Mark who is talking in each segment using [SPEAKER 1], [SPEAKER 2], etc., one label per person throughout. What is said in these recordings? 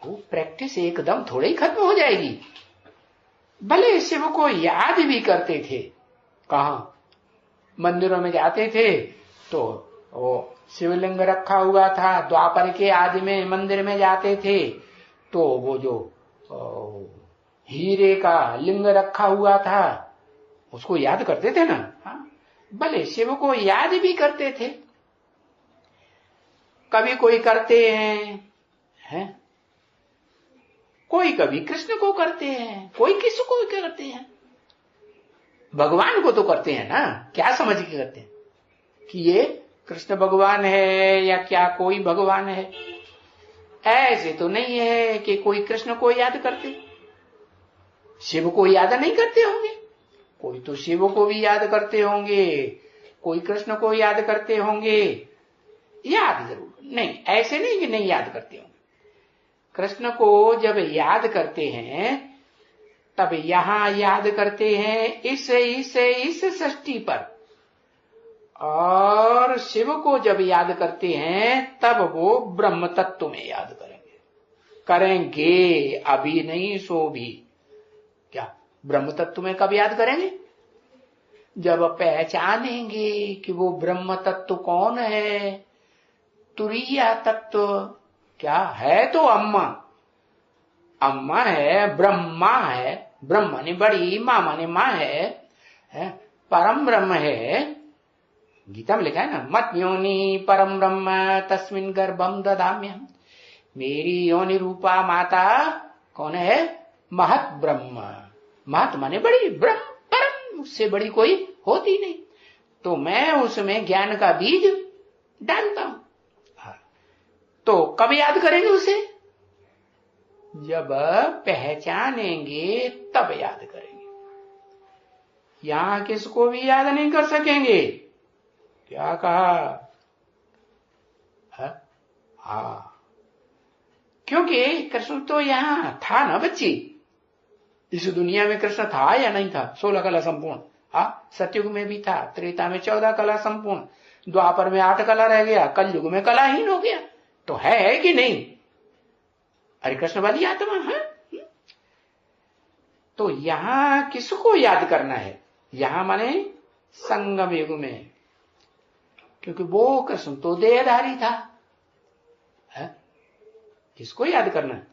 [SPEAKER 1] वो प्रैक्टिस एकदम थोड़े ही खत्म हो जाएगी। भले शिव को याद भी करते थे, कहा मंदिरों में जाते थे तो वो शिवलिंग रखा हुआ था, द्वापर के आदि में मंदिर में जाते थे तो वो जो हीरे का लिंग रखा हुआ था उसको याद करते थे ना। भले शिव को याद भी करते थे, कभी कोई करते हैं कोई कभी कृष्ण को करते हैं, कोई किसको करते हैं, भगवान को तो करते हैं ना। क्या समझ के करते हैं कि ये कृष्ण भगवान है या क्या कोई भगवान है? ऐसे तो नहीं है कि कोई कृष्ण को याद करते, शिव को याद नहीं करते होंगे। कोई तो शिव को भी याद करते होंगे, कोई कृष्ण को याद करते होंगे, याद जरूर नहीं, ऐसे नहीं कि नहीं याद करते होंगे। कृष्ण को जब याद करते हैं तब यहां याद करते हैं इस सृष्टि पर, और शिव को जब याद करते हैं तब वो ब्रह्म तत्व में याद करेंगे, अभी नहीं सो भी। क्या ब्रह्म तत्व में कब याद करेंगे? जब पहचानेंगे कि वो ब्रह्म तत्व कौन है, तुरीया तत्व क्या है। तो अम्मा है, ब्रह्मा है, ब्रह्म ने बड़ी, मां माने मां है, परम ब्रह्म है। गीता में लिखा है ना, मत योनि परम ब्रह्म तस्मिन गर्भम ददाम्यहम्। मेरी योनि रूपा माता कौन है? महत ब्रह्म। महत माने बड़ी, ब्रह्म परम, उससे बड़ी कोई होती नहीं। तो मैं उसमें ज्ञान का बीज डालता हूं। तो कब याद करेंगे उसे? जब पहचानेंगे तब याद करेंगे। यहां किसको भी याद नहीं कर सकेंगे। क्या कहा? हाँ, क्योंकि कृष्ण तो यहां था ना बच्ची। इस दुनिया में कृष्ण था या नहीं था? 16 कला संपूर्ण। सतयुग में भी था, त्रेता में 14 कला संपूर्ण, द्वापर में 8 कला रह गया, कलयुग में कलाहीन हो गया। तो है कि नहीं? अरे कृष्ण वाली आत्मा है। तो यहां किसको याद करना है? यहां माने संगम युग में, क्योंकि वो कृष्ण तो देहधारी था। किसको याद करना है?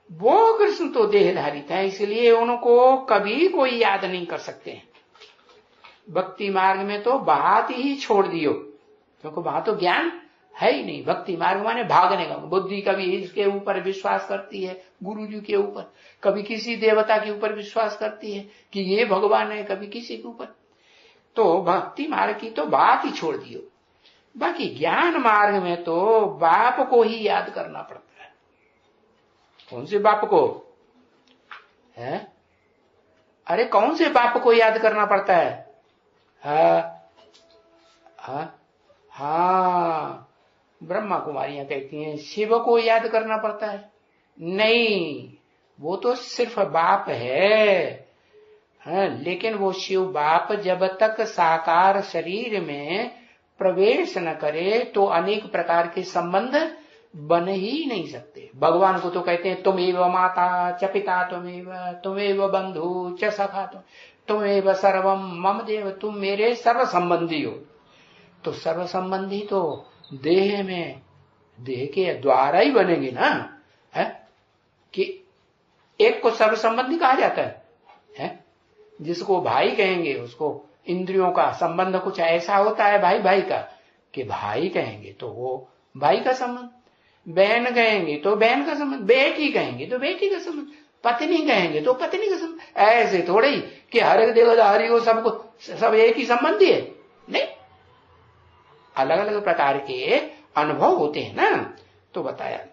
[SPEAKER 1] वो कृष्ण तो देहधारी था, इसलिए उनको कभी कोई याद नहीं कर सकते हैं। भक्ति मार्ग में तो बात ही छोड़ दियो, क्योंकि वहां तो ज्ञान है ही नहीं। भक्ति मार्ग माने भागने का। बुद्धि कभी इसके ऊपर विश्वास करती है, गुरु जी के ऊपर, कभी किसी देवता के ऊपर विश्वास करती है कि ये भगवान है, कभी किसी के ऊपर। तो भक्ति मार्ग की तो बात ही छोड़ दियो। बाकी ज्ञान मार्ग में तो बाप को ही याद करना पड़ता है। कौन से बाप को है? अरे कौन से बाप को याद करना पड़ता है? हाँ, ब्रह्मा कुमारियां कहती हैं शिव को याद करना पड़ता है। नहीं, वो तो सिर्फ बाप है। लेकिन वो शिव बाप जब तक साकार शरीर में प्रवेश न करे तो अनेक प्रकार के संबंध बन ही नहीं सकते। भगवान को तो कहते हैं तुमेव माता च पिता तुमेव बंधु च सखा तुमेव सर्वम मम देव, तुम मेरे सर्व संबंधी हो। तो सर्व संबंधी तो देह में, देह के द्वारा ही बनेंगे ना। है कि एक को सर्व संबंधी कहा जाता है, जिसको भाई कहेंगे उसको इंद्रियों का संबंध कुछ ऐसा होता है भाई भाई का, कि भाई कहेंगे तो वो भाई का संबंध, बहन कहेंगे तो बहन का संबंध, बेटी कहेंगे तो बेटी का संबंध, पत्नी कहेंगे तो पत्नी का संबंध। ऐसे थोड़े ही कि हर एक देवदारी को सबको सब एक ही संबंधी है, नहीं, अलग अलग प्रकार के अनुभव होते हैं ना। तो बताया